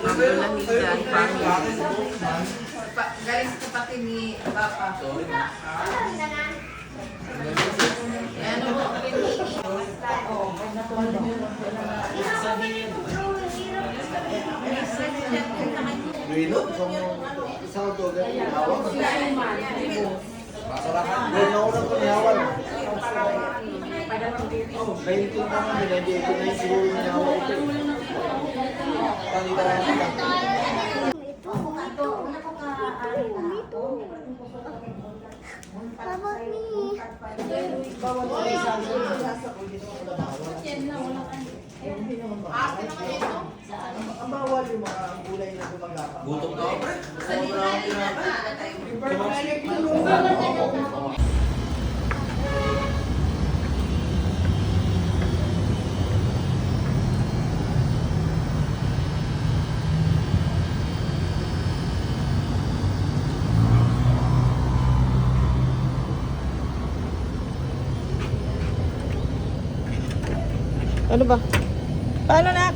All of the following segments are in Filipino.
Lamig dyan, pangit. Galing sa kapatid ni Papa. Ano mo? Duino, isang tugan, hawak. Doon ako nang panihawan. 19 naman, 1989 siguro nanihawan ito. Pangita lang kita. Ang bawal yung mga gulay na gumagapa. Gutom ka, pre. Ano ba? Paano na?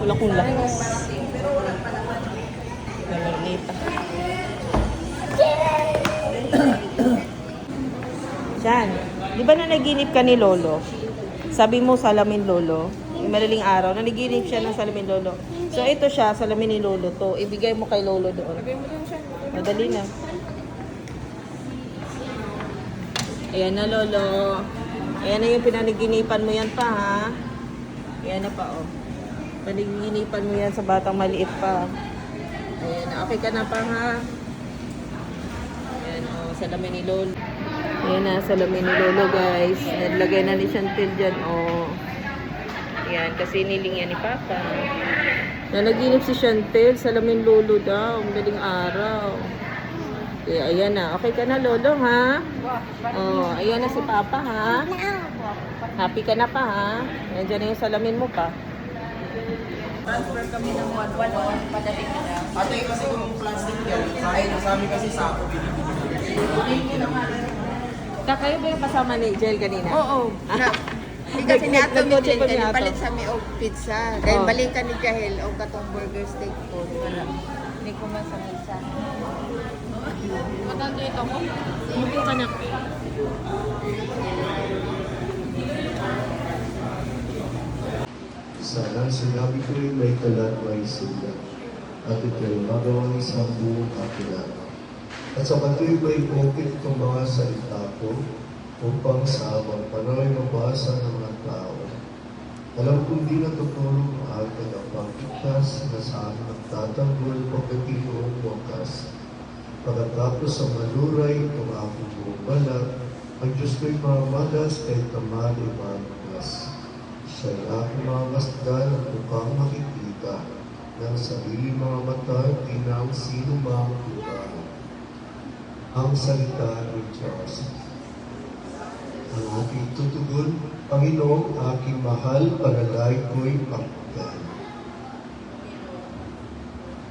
Wala kong lakas. Nalalita. Diyan. Di ba nanaginip ka ni Lolo? Sabi mo salamin Lolo. Yung madaling araw, nanaginip siya ng salamin Lolo. So ito siya, salamin ni Lolo to. Ibigay mo kay Lolo doon. Madali na. Ayan na, Lolo. Ayan na yung pinanaginipan mo yan pa, ha? Ayan na pa, oh. Panaginipan mo yan sa batang maliit pa. Ayan na. Okay ka na pa, ha? Ayan, oh. Salamin ni Lolo. Ayan na, salamin ni Lolo, guys. Naglagay na ni Chantel dyan, oh. Ayan, kasi niling yan ni Papa. Nanaginip si Chantel. Salamin Lolo daw. Madaling araw. Okay, ayan na. Okay ka na, Lolo, ha? Oh, ayan na si Papa, ha? Happy ka na pa, ha? Nandiyan na yung salamin mo pa. Transfer kami ng 1-1 padali ka na. Ate, kasi kung plastic yan, sa amin kasi sako binibigyan. Kakayo ba yung kasama ni Jel kanina? Oo. Hindi kasi ni Ato Nagkotse Michel, pa ni kaya Ato. palit sa mi og pizza. Dahil Oh. balikan ni Jahel o katong burger steak food. Wala. Hindi ko man sa pizza. Matando ito ko? Mupo ka na. Sana sinabi ko rin may kalat may sila at ito'y magawang isang buong kapilan. At sa matibay bukit itong mga salita ko upang sa amang panoy mabasa ng mga tao. Alam kong di natutulog ang akin ang pagkiktas na sa akin nagtatanggol pagdating noong wakas. Pagkatapos sa maluray itong aking buong balat, ang Diyos ko'y mamadas kahit naman imagas. Siya'y aking mga masdan at mukhang makikita ng sarili mga mata, di na ang sino mang iba. Ang salita ni Diyos. Ang aking tutugon, Panginoong aking mahal, panalay ko'y pakinggan.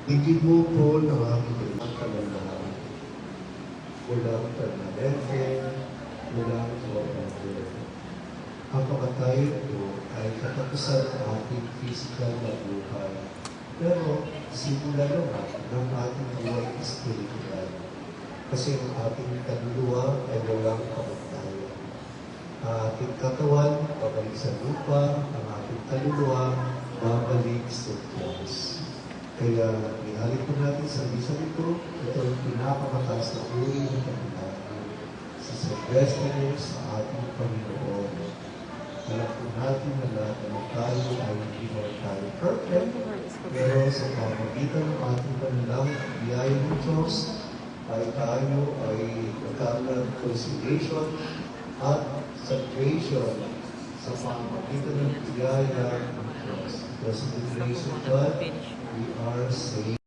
Digid mo po ng aking kalalaman. Walang permanente, walang forever. Ang pagkatay ito ay katapusan ng ating physical na buhay. Pero simula naman ng ating buhay spiritual. Kasi ang ating kaluluwa ay walang kamatayan. Ang ating katawan, babalik sa lupa, ang ating kaluluwa, babalik sa Diyos. Kaya ihalin po natin sa misa nito, ito ang pinakamataas na uri ng kapitanan sa Silvestre sa ating Panginoon. Alam po natin na lahat ng tayo ay hindi mo tayo perfect, pero sa pamagitan ng ating panalangin at biyaya ng Diyos, ay tayo ay magkaroon ng reconciliation at salvation sa pamagitan ng biyaya ng Diyos. Because of the grace of God, we are saved.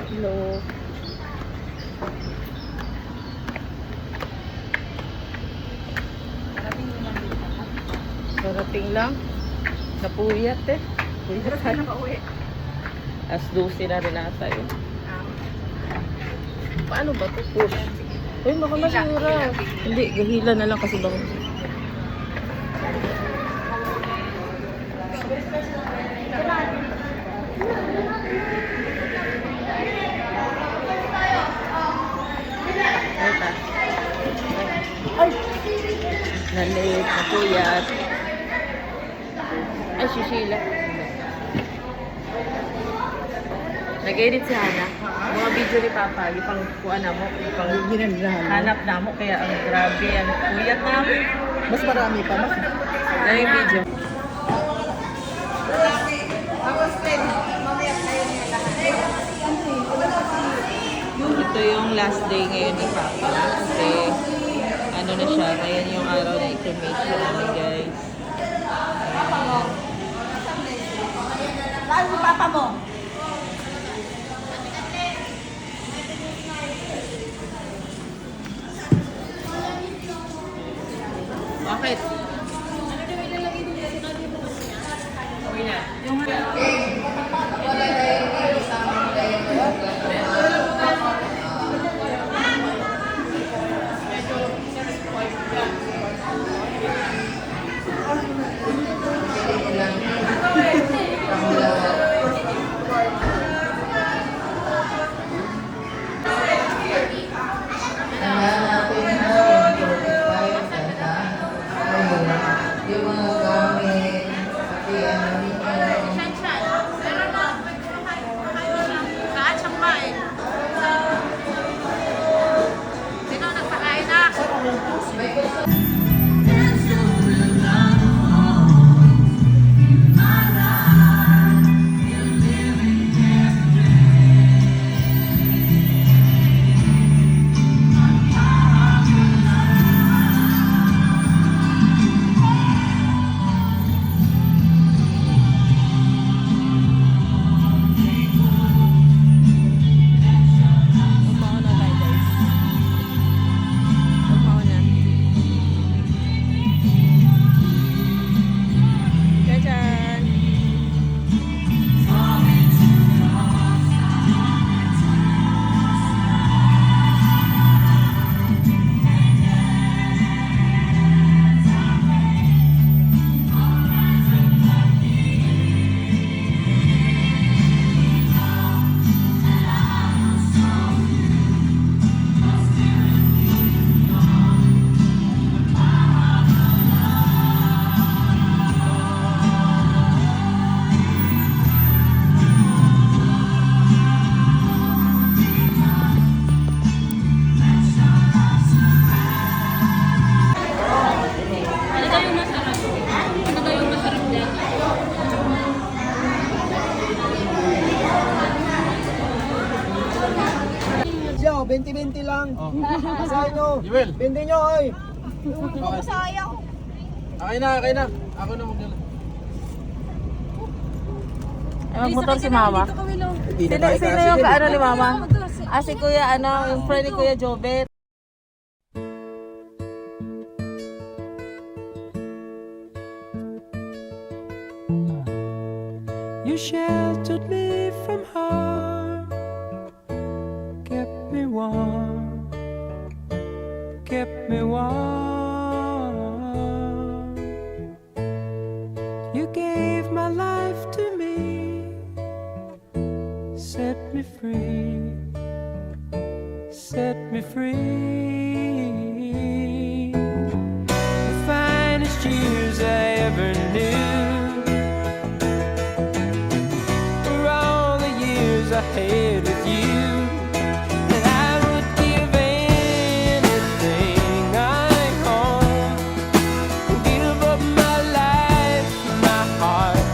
Hello. Parating lang. Napuyat eh. Puyat ka na pauwi. As 12 na rin ata yun. Paano ba ito? Push. Uy, baka masira. Hindi, gahila na lang kasi baka. Ay! Nalit, napuyat. Ay, si Sheila. Nag-edit si Hana. Mga video ni Papa, yung pang kuha na mo, yung pang hanap na mo, kaya ang grabe, ang puyat na mo. Mas marami pa. Mas Na yung video. Ito yung last day ngayon ni Papa. Kasi ano na siya, ngayon yung araw na i-cremation namin, guys. Saan si papa mo? Bakit? Okay na. Yung mga gamit, pati ano dito. siya, 20-20 lang. Sa inyo. Jewel. 20 nyo, oy. Sayang. Okay na. Ako na magdala. Ay, magmotor si Mama. Sino yung kaano ni Mama? Ah, si Kuya, yung friend ni Kuya Jobet. You sheltered me from harm, kept me warm, kept me warm. You gave my life to me, set me free, set me free. The finest years I ever knew, I had with you, and I would give anything I own, give up my life, my heart,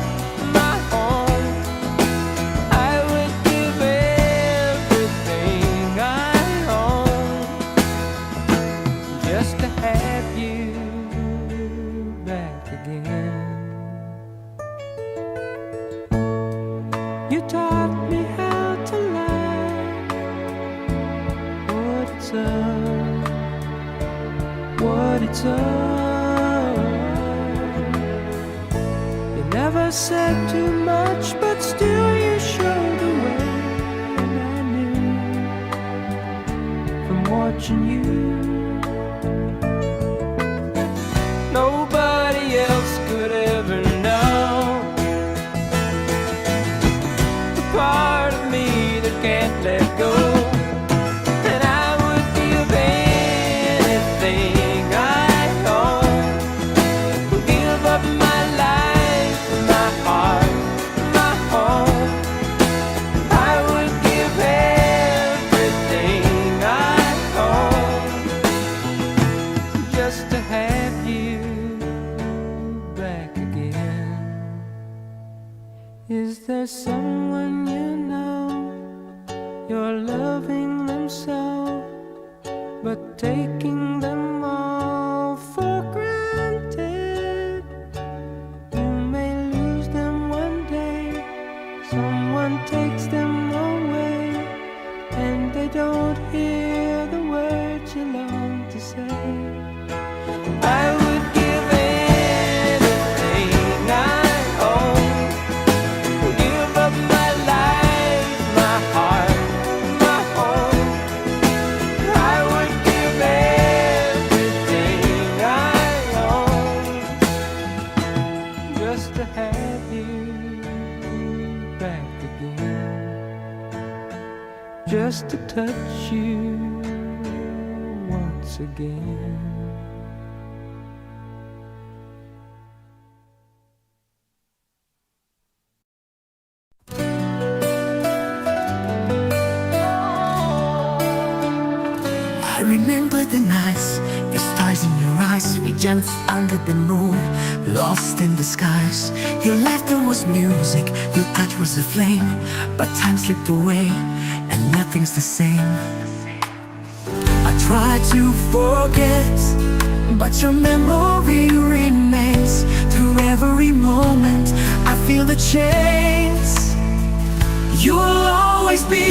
my home. I would give everything I own just to have you back again. You taught me how to lie, what it's all. You never said too much, but still you showed the way, and I knew from what watching you. Nobody else could ever know the part of me that can't let go. And I would give anything I own, give up my life, my heart, my home. I would give everything I own just to have you back again. Is there someone you know, you're loving them so, but taking them all for granted? You may lose them one day, someone takes them away, and they don't hear the words you long to say. I would give anything I own, give up my life, my heart, my home. I would give everything I own just to have you back again, just to touch you once again. I remember the nights, the stars in your eyes. We jumped under the moon, lost in the skies. Your laughter was music, your touch was a flame. But time slipped away, and nothing's the same. I try to forget, but your memory remains. Through every moment, I feel the chains. You'll always be